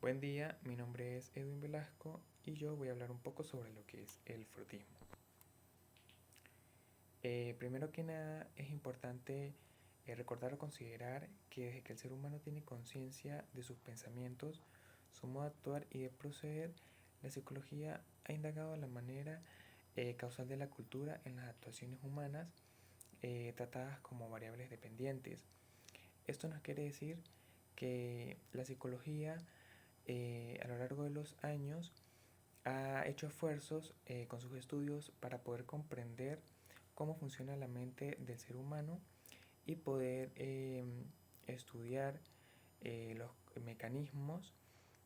Buen día, mi nombre es Edwin Velasco y yo voy a hablar un poco sobre lo que es el frutismo. Primero que nada es importante recordar o considerar que desde que el ser humano tiene conciencia de sus pensamientos, su modo de actuar y de proceder, la psicología ha indagado la manera causal de la cultura en las actuaciones humanas tratadas como variables dependientes. Esto nos quiere decir que la psicología a lo largo de los años ha hecho esfuerzos con sus estudios para poder comprender cómo funciona la mente del ser humano y poder estudiar los mecanismos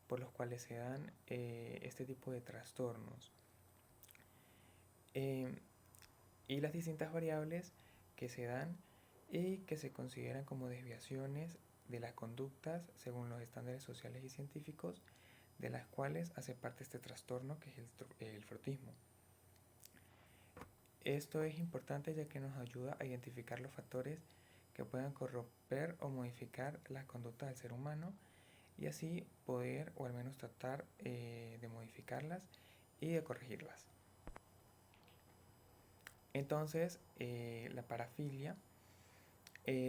por los cuales se dan este tipo de trastornos eh, y las distintas variables que se dan y que se consideran como desviaciones de las conductas según los estándares sociales y científicos de las cuales hace parte este trastorno que es el frutismo. Esto es importante ya que nos ayuda a identificar los factores que puedan corromper o modificar las conductas del ser humano y así poder o al menos tratar de modificarlas y de corregirlas. Entonces, la parafilia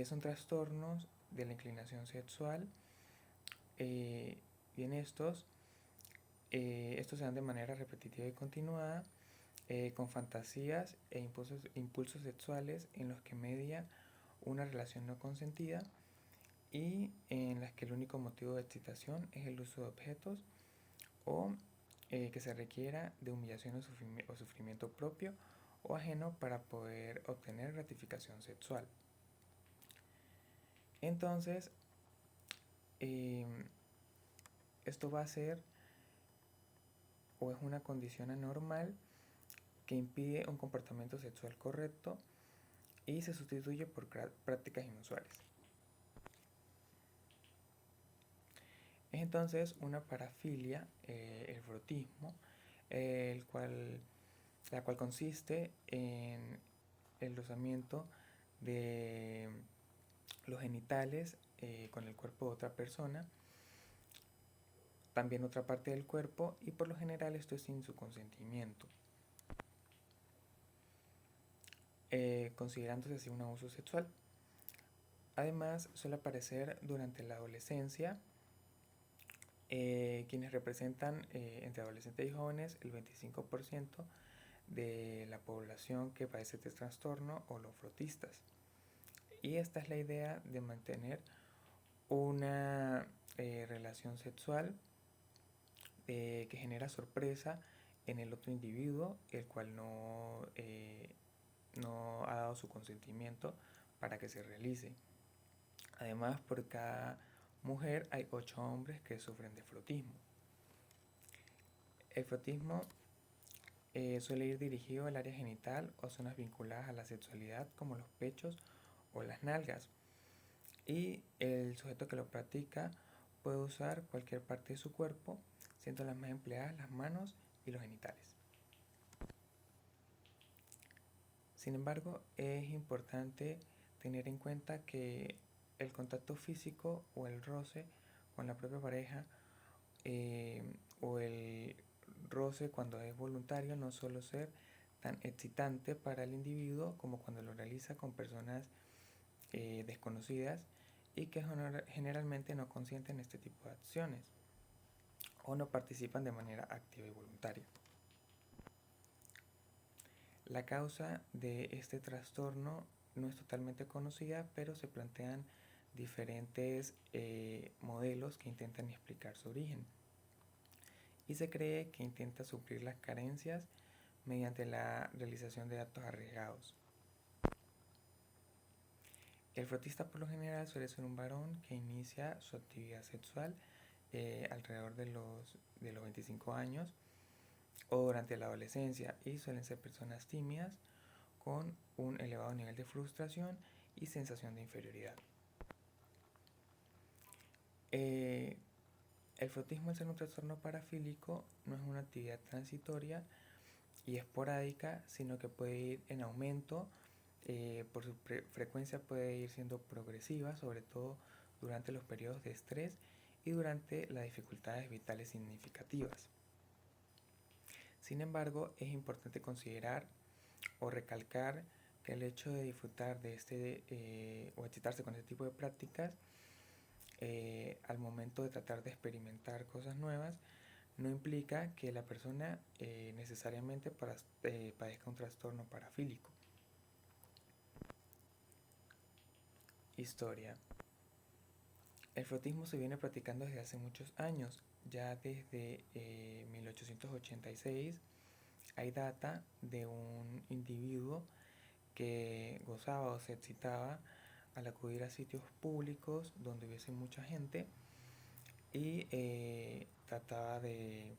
son trastornos de la inclinación sexual y en estos se dan de manera repetitiva y continuada con fantasías e impulsos sexuales en los que media una relación no consentida y en las que el único motivo de excitación es el uso de objetos o que se requiera de humillación o sufrimiento propio o ajeno para poder obtener gratificación sexual. Entonces, eh, esto va a ser o es una condición anormal que impide un comportamiento sexual correcto y se sustituye por prácticas inusuales. Es entonces una parafilia, el frutismo, la cual consiste en el rozamiento de los genitales con el cuerpo de otra persona, también otra parte del cuerpo, y por lo general esto es sin su consentimiento, considerándose así un abuso sexual. Además, suele aparecer durante la adolescencia, quienes representan entre adolescentes y jóvenes el 25% de la población que padece este trastorno o los frutistas. Y esta es la idea de mantener una relación sexual que genera sorpresa en el otro individuo, el cual no ha dado su consentimiento para que se realice. Además, por cada mujer hay 8 hombres que sufren de frutismo. El frutismo suele ir dirigido al área genital o zonas vinculadas a la sexualidad como los pechos o las nalgas. Y el sujeto que lo practica puede usar cualquier parte de su cuerpo, siendo las más empleadas las manos y los genitales. Sin embargo, es importante tener en cuenta que el contacto físico o el roce con la propia pareja o el roce cuando es voluntario no suele ser tan excitante para el individuo como cuando lo realiza con personas desconocidas y que generalmente no consienten este tipo de acciones o no participan de manera activa y voluntaria. La causa de este trastorno no es totalmente conocida, pero se plantean diferentes modelos que intentan explicar su origen. Y se cree que intenta suplir las carencias mediante la realización de actos arriesgados. El frotista por lo general suele ser un varón que inicia su actividad sexual alrededor de los 25 años o durante la adolescencia y suelen ser personas tímidas con un elevado nivel de frustración y sensación de inferioridad. El frotismo al ser un trastorno parafílico no es una actividad transitoria y esporádica, sino que puede ir en aumento, por su frecuencia puede ir siendo progresiva, sobre todo durante los periodos de estrés y durante las dificultades vitales significativas. Sin embargo, es importante considerar o recalcar que el hecho de disfrutar de o excitarse con este tipo de prácticas al momento de tratar de experimentar cosas nuevas no implica que la persona necesariamente padezca un trastorno parafílico. Historia. El frotismo se viene practicando desde hace muchos años. Ya desde 1886 hay data de un individuo que gozaba o se excitaba al acudir a sitios públicos donde hubiese mucha gente y trataba de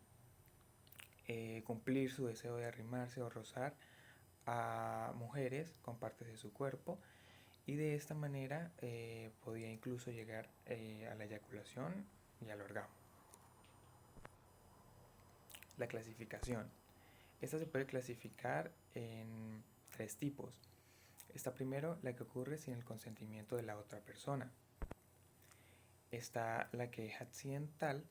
cumplir su deseo de arrimarse o rozar a mujeres con partes de su cuerpo, y de esta manera podía incluso llegar a la eyaculación y al orgasmo. La clasificación. Esta se puede clasificar en 3 tipos. Está primero la que ocurre sin el consentimiento de la otra persona. Está la que es accidental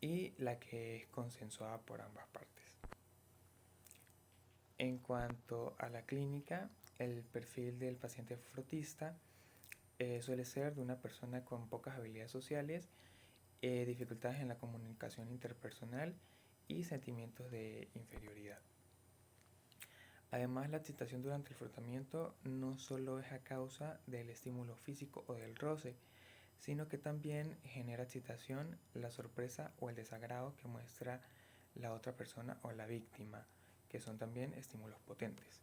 y la que es consensuada por ambas partes. En cuanto a la clínica, el perfil del paciente frotista suele ser de una persona con pocas habilidades sociales, dificultades en la comunicación interpersonal y sentimientos de inferioridad. Además, la excitación durante el frotamiento no solo es a causa del estímulo físico o del roce, sino que también genera excitación la sorpresa o el desagrado que muestra la otra persona o la víctima, que son también estímulos potentes.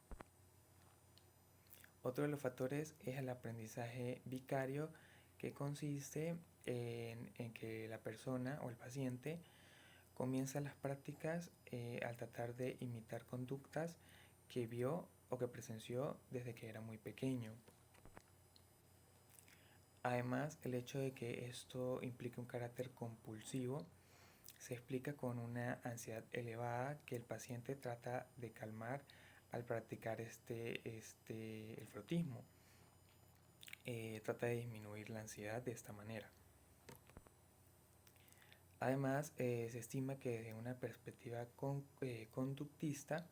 Otro de los factores es el aprendizaje vicario, que consiste en que la persona o el paciente comienza las prácticas al tratar de imitar conductas que vio o que presenció desde que era muy pequeño. Además, el hecho de que esto implique un carácter compulsivo se explica con una ansiedad elevada que el paciente trata de calmar al practicar el frotismo. Trata de disminuir la ansiedad de esta manera. Además, se estima que desde una perspectiva conductista,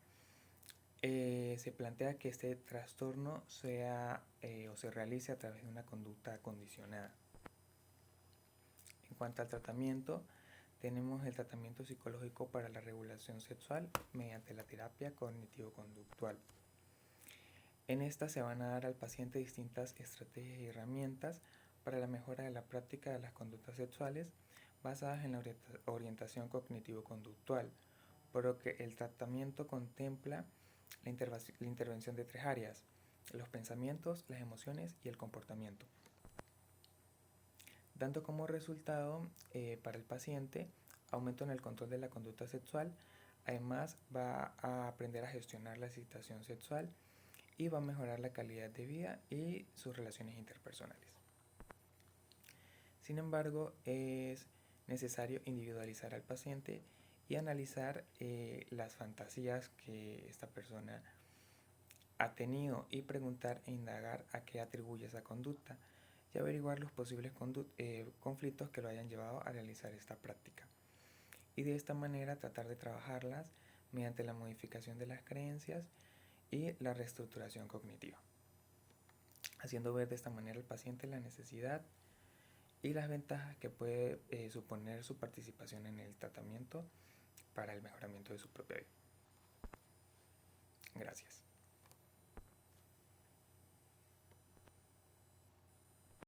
se plantea que este trastorno sea o se realice a través de una conducta condicionada. En cuanto al tratamiento, tenemos el tratamiento psicológico para la regulación sexual mediante la terapia cognitivo-conductual. En esta se van a dar al paciente distintas estrategias y herramientas para la mejora de la práctica de las conductas sexuales basadas en la orientación cognitivo-conductual, por lo que el tratamiento contempla la intervención de 3 áreas: los pensamientos, las emociones y el comportamiento, dando como resultado para el paciente aumento en el control de la conducta sexual. Además, va a aprender a gestionar la excitación sexual y va a mejorar la calidad de vida y sus relaciones interpersonales. Sin embargo, es necesario individualizar al paciente y analizar las fantasías que esta persona ha tenido y preguntar e indagar a qué atribuye esa conducta y averiguar los posibles conflictos que lo hayan llevado a realizar esta práctica. Y de esta manera tratar de trabajarlas mediante la modificación de las creencias y la reestructuración cognitiva, haciendo ver de esta manera al paciente la necesidad y las ventajas que puede suponer su participación en el tratamiento para el mejoramiento de su propia vida. Gracias.